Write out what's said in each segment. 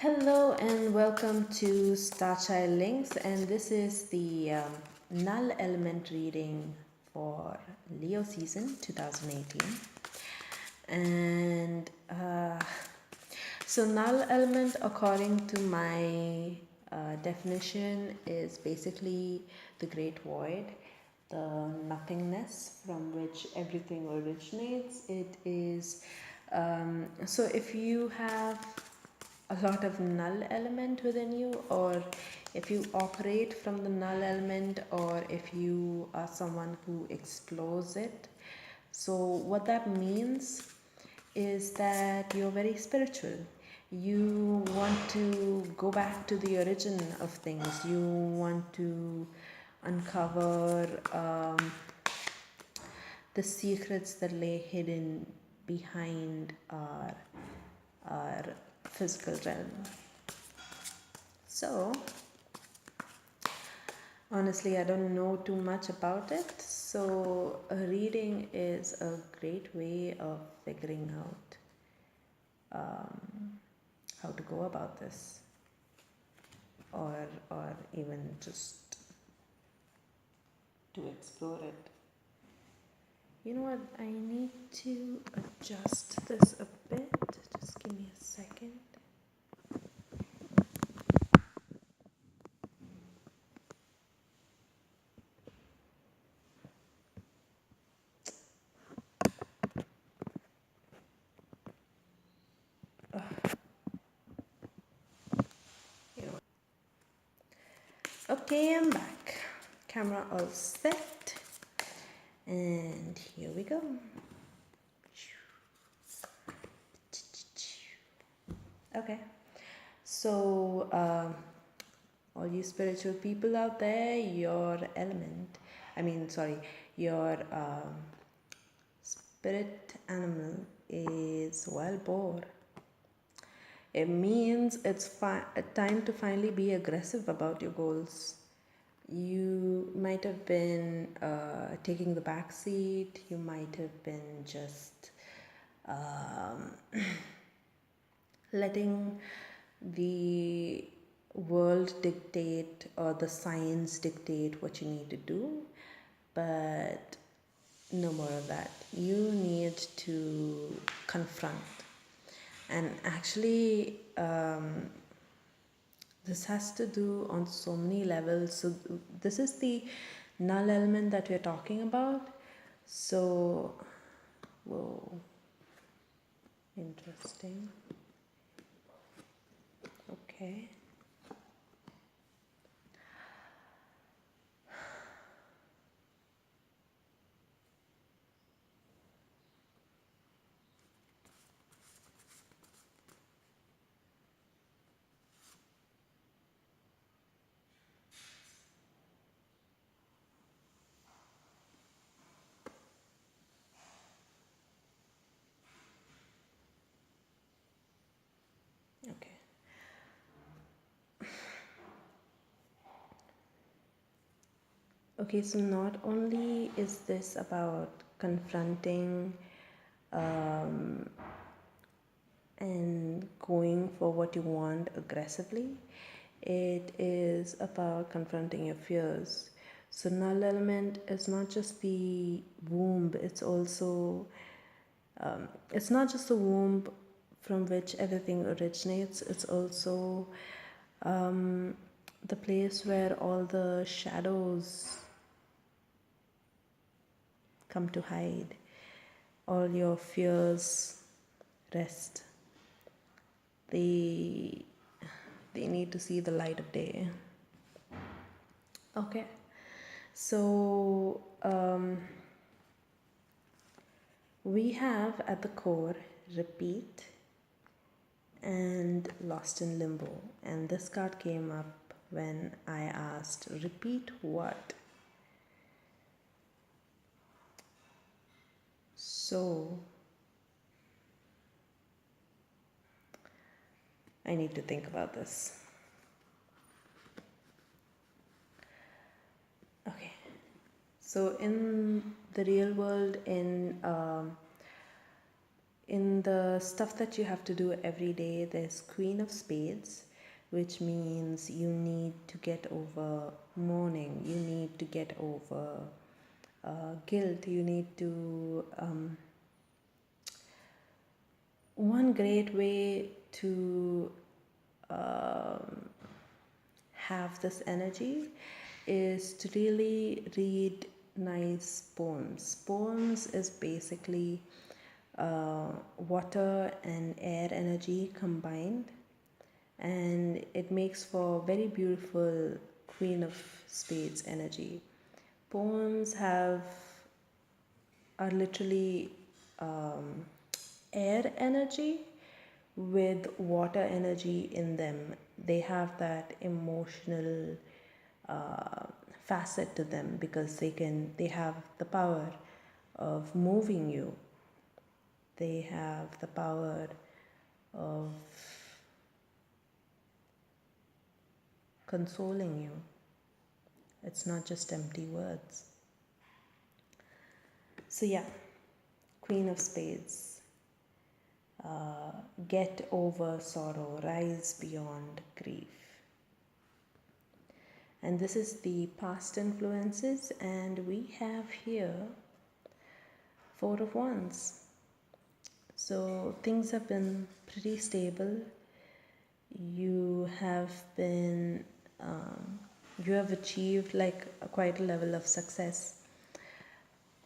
Hello and welcome to Starchild Links, and this is the null element reading for Leo season 2018. And so, null element, according to my definition, is basically the great void, the nothingness from which everything originates. It is so if you have a lot of null element within you, or if you operate from the null element, or if you are someone who explores it. So what that means is that you're very spiritual. You want to go back to the origin of things. You want to uncover the secrets that lay hidden behind our physical realm. So, honestly, I don't know too much about it. So, a reading is a great way of figuring out how to go about this, or even just to explore it. You know what? I need to adjust this a bit. Just give me a second. You know. Okay, I'm back. Camera all set. And here we go. Okay. So, all you spiritual people out there, your spirit animal is wild boar. It means it's time to finally be aggressive about your goals. You might have been taking the back seat. You might have been just letting the world dictate or the science dictate what you need to do, but no more of that. You need to confront. And actually, this has to do on so many levels. So this is the null element that we're talking about. So, whoa, interesting. Okay. Okay. Okay, so not only is this about confronting and going for what you want aggressively, it is about confronting your fears. So, null element is not just the womb, it's also, it's not just the womb from which everything originates, it's also the place where all the shadows come to hide. All your fears rest. They need to see the light of day. Okay, so we have at the core repeat and lost in limbo, and this card came up when I asked repeat what. So I need to think about this. Okay, so in the real world, In the stuff that you have to do every day, there's Queen of Spades, which means you need to get over mourning, you need to get over guilt, you need to. One great way to um, have this energy is to really read nice poems. Poems is basically water and air energy combined, and it makes for very beautiful Queen of Spades energy. Poems are literally air energy with water energy in them. They have that emotional uh, facet to them because they have the power of moving you. They have the power of consoling you. It's not just empty words. So yeah, Queen of Spades. Get over sorrow, rise beyond grief. And this is the past influences, and we have here Four of Wands. So things have been pretty stable. You have been, you have achieved like quite a level of success.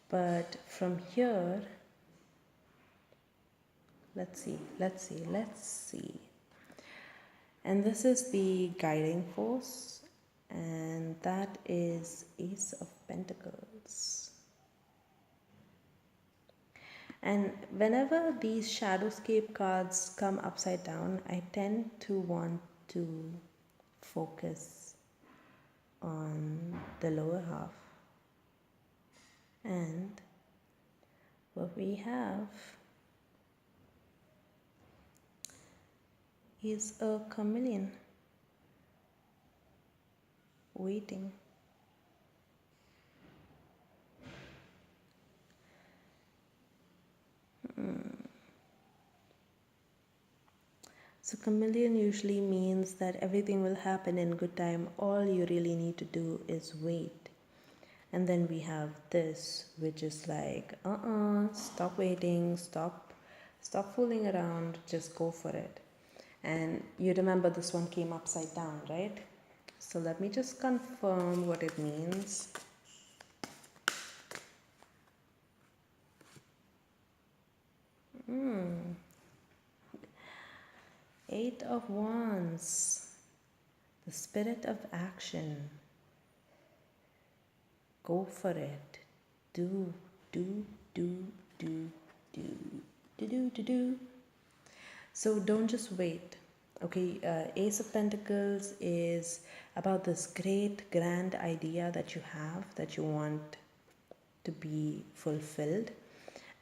But from here, let's see. And this is the guiding force, and that is Ace of Pentacles. And whenever these Shadowscape cards come upside down, I tend to want to focus on the lower half. And what we have is a chameleon waiting. So chameleon usually means that everything will happen in good time. All you really need to do is wait. And then we have this, which is like, stop waiting, stop fooling around, just go for it. And you remember this one came upside down, right? So let me just confirm what it means. Eight of Wands, the spirit of action. Go for it. Do. So don't just wait. Okay, Ace of Pentacles is about this great grand idea that you have, that you want to be fulfilled.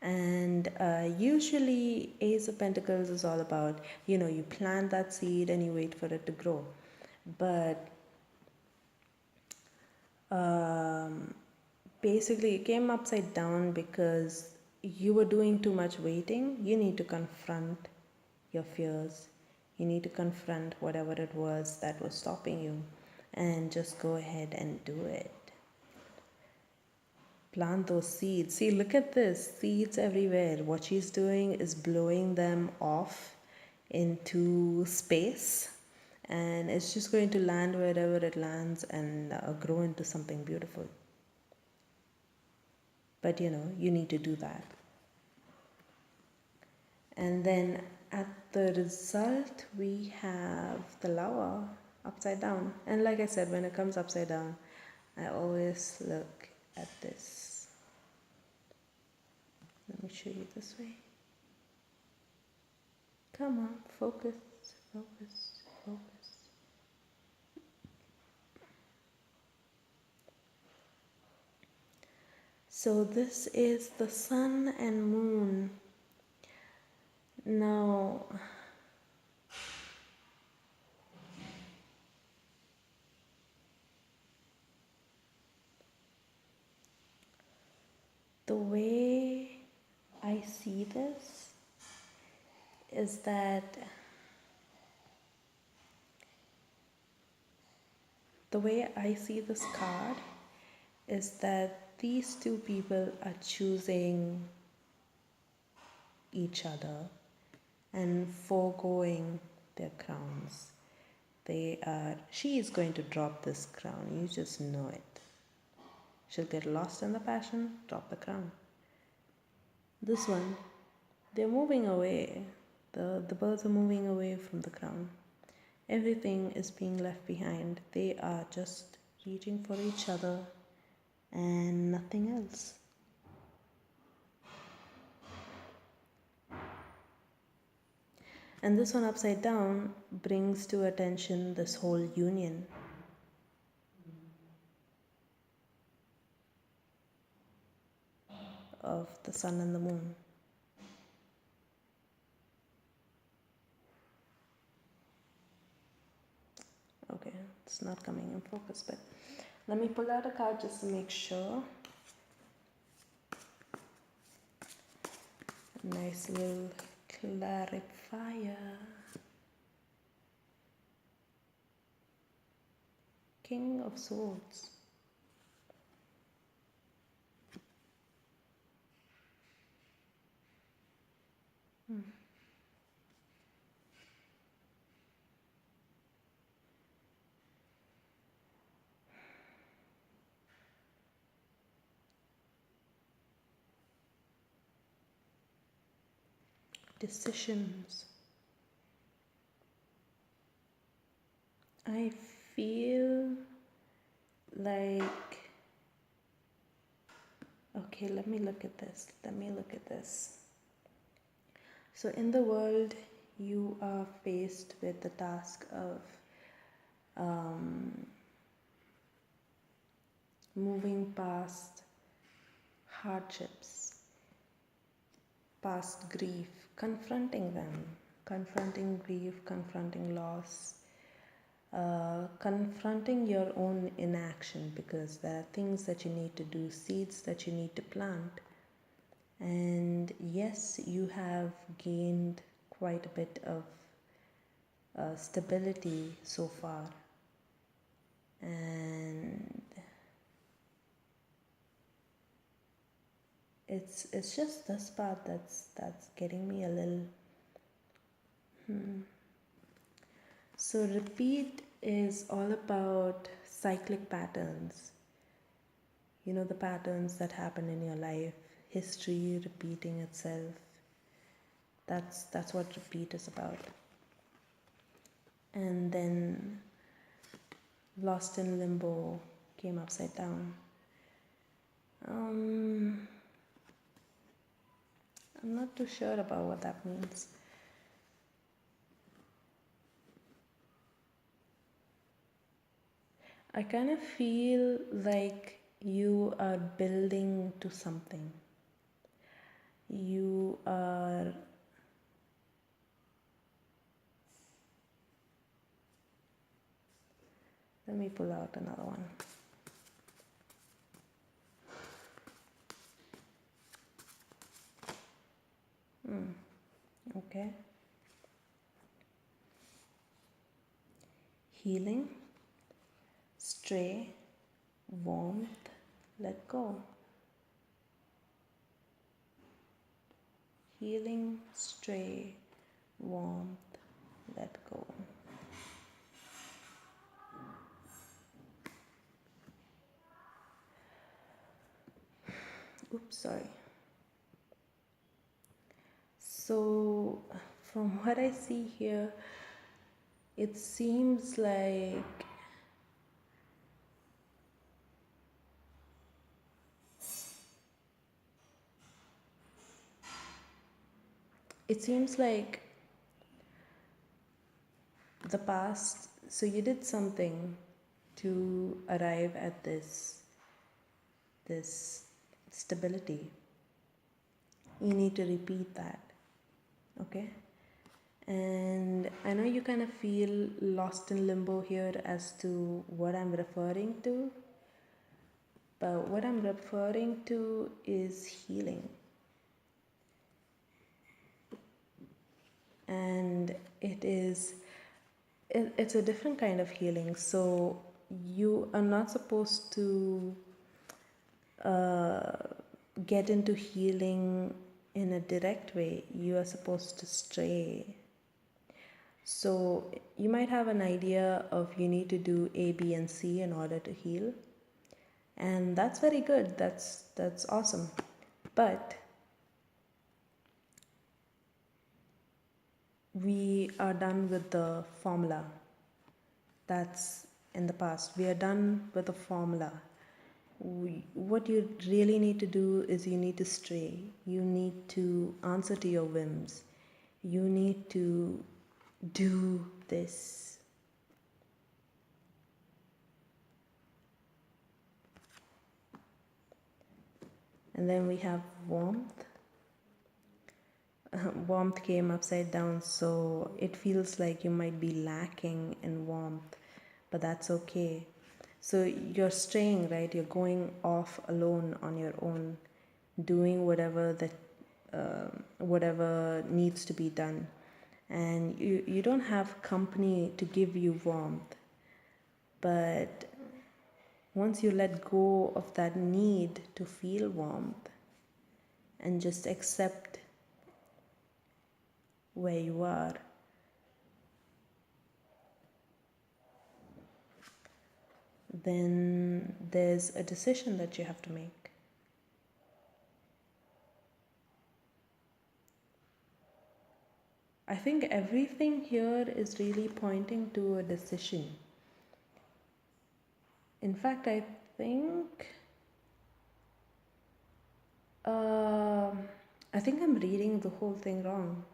And usually Ace of Pentacles is all about, you plant that seed and you wait for it to grow. But basically it came upside down because you were doing too much waiting. You need to confront your fears. You need to confront whatever it was that was stopping you and just go ahead and do it. Plant those seeds. See, look at this. Seeds everywhere. What she's doing is blowing them off into space, and it's just going to land wherever it lands and grow into something beautiful. But you need to do that. And then at the result, we have the Lover upside down. And like I said, when it comes upside down, I always look at this. Let me show you this way. Come on, focus. So this is the sun and moon. Now, the way I see this is that the way I see this card is that these two people are choosing each other and foregoing their crowns. She is going to drop this crown, you just know it. She'll get lost in the passion, drop the crown. This one, they're moving away. The birds are moving away from the crown. Everything is being left behind. They are just reaching for each other and nothing else. And this one upside down brings to attention this whole union. Of the sun and the moon. Okay, it's not coming in focus, but let me pull out a card just to make sure. A nice little clarifier. King of Swords. Decisions. I feel like, okay, let me look at this. So in the world, you are faced with the task of moving past hardships, past grief, confronting them, confronting grief, confronting loss, confronting your own inaction, because there are things that you need to do, seeds that you need to plant. And yes, you have gained quite a bit of stability so far, and it's just this part that's getting me a little. So repeat is all about cyclic patterns. You know, the patterns that happen in your life, history repeating itself. That's what repeat is about. And then lost in limbo came upside down. I'm not too sure about what that means. I kind of feel like you are building to something. You are let me pull out another one. Okay. Healing, stray, warmth, let go. Healing, stray, warmth, let go. Oops, sorry. So, from what I see here, it seems like the past, so you did something to arrive at this stability. You need to repeat that. Okay? And I know you kind of feel lost in limbo here as to what I'm referring to, but what I'm referring to is healing. and it's a different kind of healing. So you are not supposed to uh, get into healing in a direct way. You are supposed to stray. So you might have an idea of you need to do A, B, and C in order to heal, and that's very good. That's awesome. But we are done with the formula. That's in the past. We are done with the formula. What you really need to do is you need to stray. You need to answer to your whims. You need to do this. And then we have warmth. Warmth came upside down, so it feels like you might be lacking in warmth, but that's okay. So you're straying, right? You're going off alone on your own, doing whatever needs to be done, and you don't have company to give you warmth. But once you let go of that need to feel warmth and just accept where you are, then there's a decision that you have to make. I think everything here is really pointing to a decision. In fact, I think I'm reading the whole thing wrong.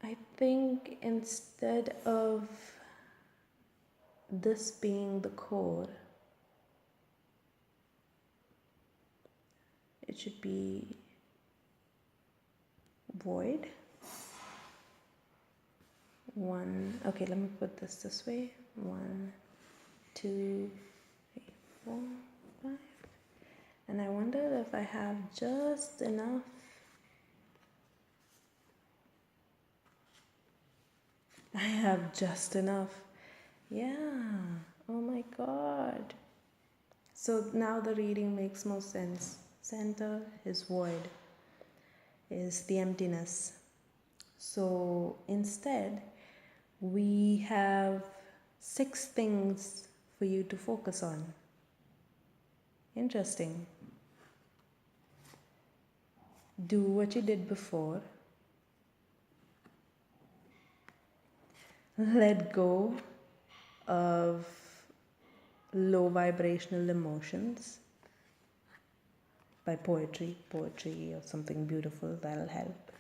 I think instead of this being the core, it should be void. Okay, let me put this way. 1, 2, 3, 4, 5. And I wonder if I have just enough. I have just enough. Yeah. Oh my God. So now the reading makes more sense. Center is void, is the emptiness. So instead, we have 6 things for you to focus on. Interesting. Do what you did before. Let go of low vibrational emotions by poetry or something beautiful that'll help.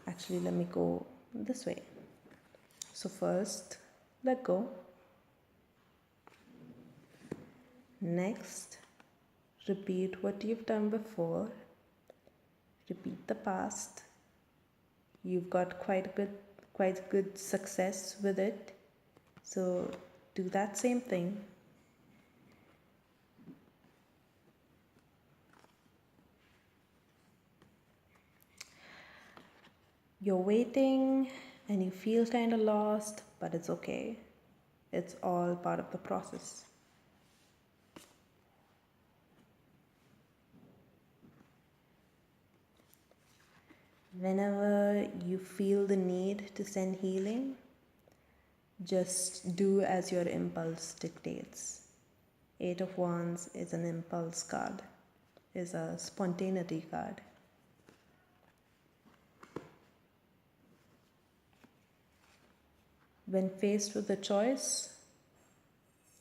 Actually, let me go this way. So first, let go. Next, repeat what you've done before. Repeat the past. You've got quite good success with it. So do that same thing. You're waiting and you feel kind of lost, but it's okay. It's all part of the process. Whenever you feel the need to send healing, just do as your impulse dictates. 8 of Wands is an impulse card, is a spontaneity card. When faced with a choice,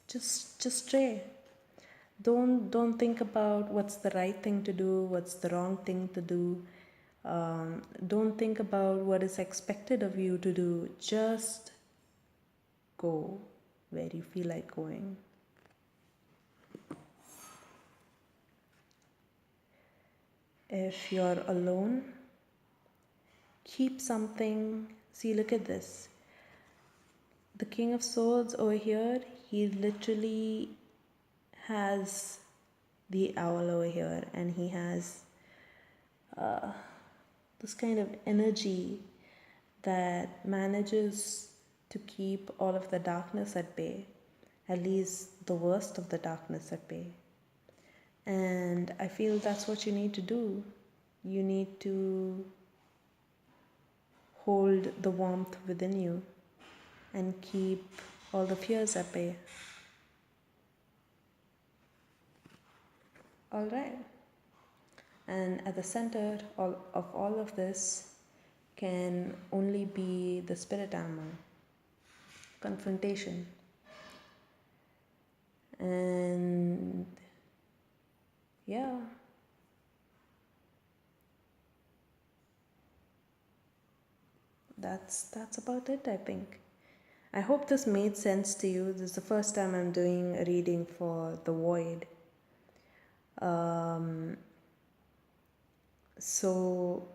just stray. Don't think about what's the right thing to do, what's the wrong thing to do. Don't think about what is expected of you to do. Just go where you feel like going. If you're alone, keep something. See, look at this. The King of Swords over here, he literally has the owl over here, and he has uh, this kind of energy that manages to keep all of the darkness at bay, at least the worst of the darkness at bay. And I feel that's what you need to do. You need to hold the warmth within you and keep all the fears at bay. All right. And at the center of all of this can only be the spirit animal, confrontation. And yeah, that's about it, I think. I hope this made sense to you. This is the first time I'm doing a reading for the void. So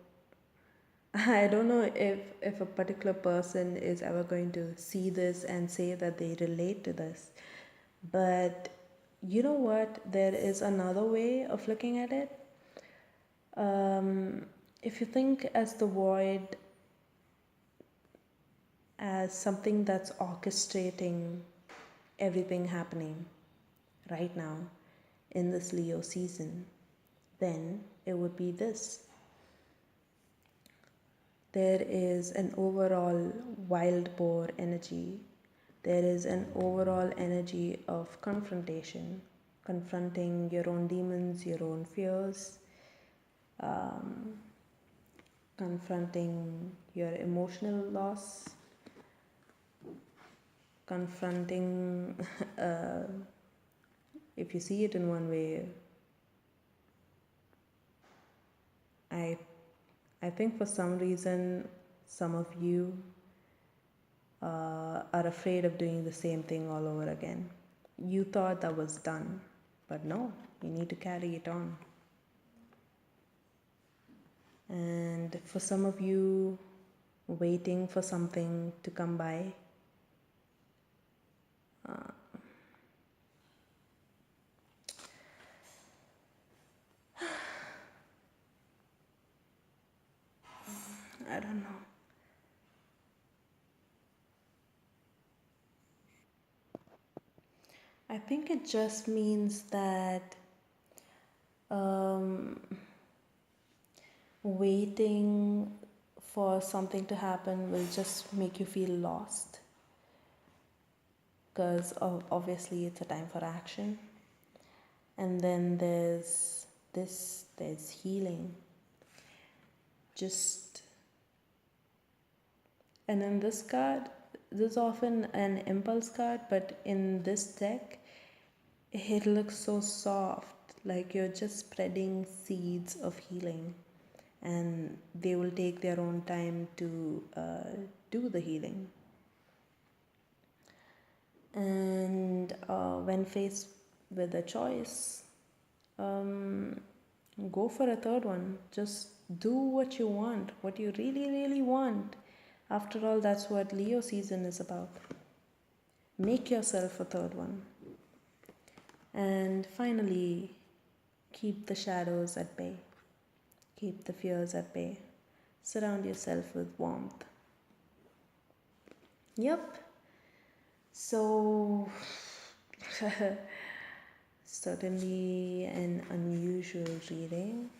I don't know if a particular person is ever going to see this and say that they relate to this. But you know what? There is another way of looking at it. If you think as the void as something that's orchestrating everything happening right now in this Leo season, then it would be this. There is an overall wild boar energy. There is an overall energy of confrontation, confronting your own demons, your own fears, confronting your emotional loss, confronting, if you see it in one way, I think for some reason, some of you are afraid of doing the same thing all over again. You thought that was done, but no, you need to carry it on. And for some of you, waiting for something to come by, I don't know. I think it just means that waiting for something to happen will just make you feel lost, because obviously it's a time for action. And then there's healing. And in this card, this is often an impulse card, but in this deck, it looks so soft, like you're just spreading seeds of healing, and they will take their own time to do the healing. And when faced with a choice, go for a third one. Just do what you want, what you really, really want. After all, that's what Leo season is about. Make yourself a third one. And finally, keep the shadows at bay. Keep the fears at bay. Surround yourself with warmth. Yep. So, certainly an unusual reading.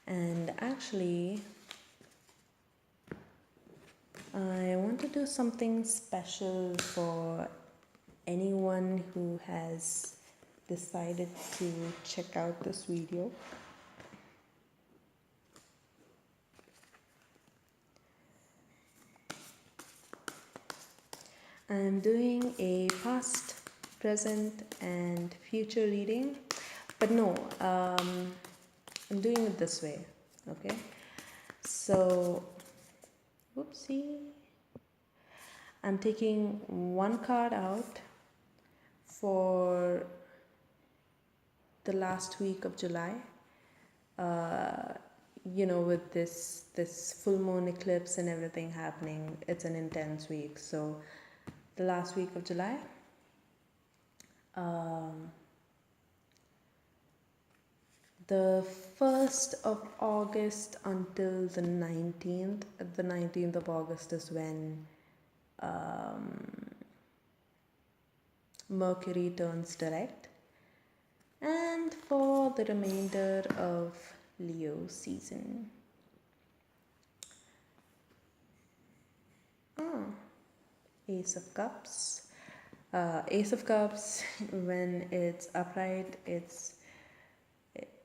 And actually, I want to do something special for anyone who has decided to check out this video. I'm doing a past, present, and future reading, but no, I'm doing it this way, okay? So, whoopsie. I'm taking one card out for the last week of July. With this full moon eclipse and everything happening, it's an intense week. So the last week of July, Um, the 1st of August until the 19th. The 19th of August is when um, Mercury turns direct. And for the remainder of Leo season. Ace of Cups. Ace of Cups, when it's upright, it's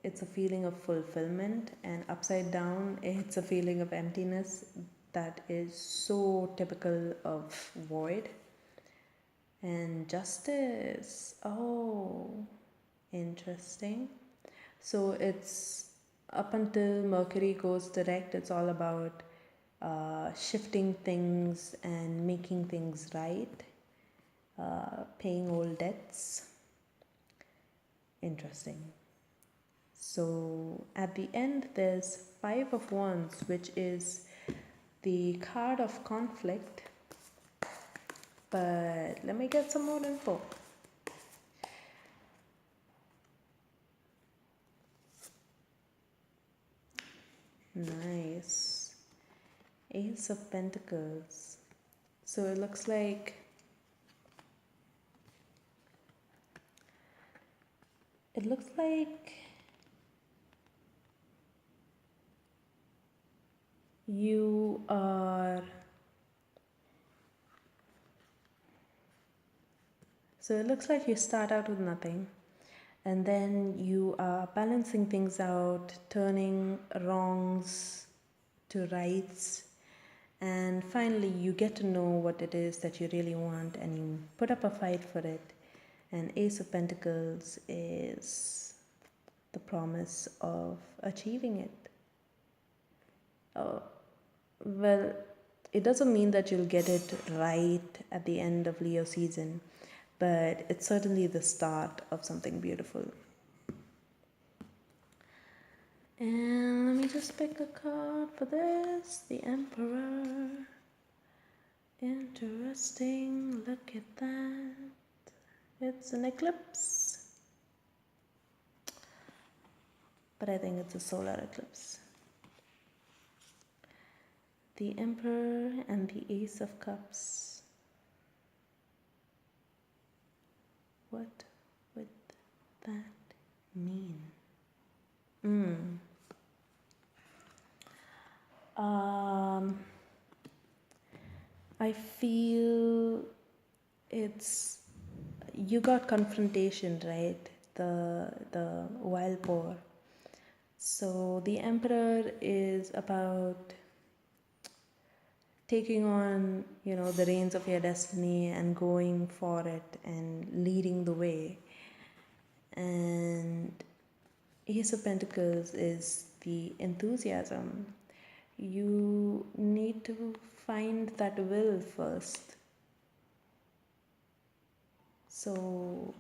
a feeling of fulfillment, and upside down, it's a feeling of emptiness that is so typical of void. And Justice. Oh, interesting. So it's up until Mercury goes direct, it's all about shifting things and making things right, paying old debts. Interesting. So at the end, there's Five of Wands, which is the card of conflict. But let me get some more info. Nice. Ace of Pentacles. So it looks like you are, so it looks like you start out with nothing, and then you are balancing things out, turning wrongs to rights, and finally you get to know what it is that you really want and you put up a fight for it. And Ace of Pentacles is the promise of achieving it. Well, it doesn't mean that you'll get it right at the end of Leo season, but it's certainly the start of something beautiful. And let me just pick a card for this. The Emperor. Interesting. Look at that. It's an eclipse. But I think it's a solar eclipse. The Emperor and the Ace of Cups. What would that mean? I feel you got confrontation, right? The wild boar. So the Emperor is about taking on, the reins of your destiny and going for it and leading the way. And Ace of Pentacles is the enthusiasm. You need to find that will first. So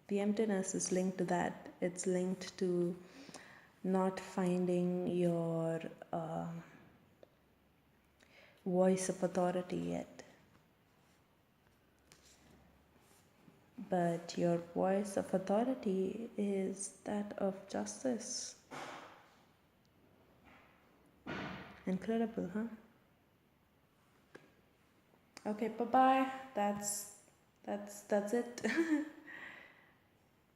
the emptiness is linked to that. It's linked to not finding your voice of authority yet. But your voice of authority is that of justice. Incredible, huh? Okay, bye-bye. That's it.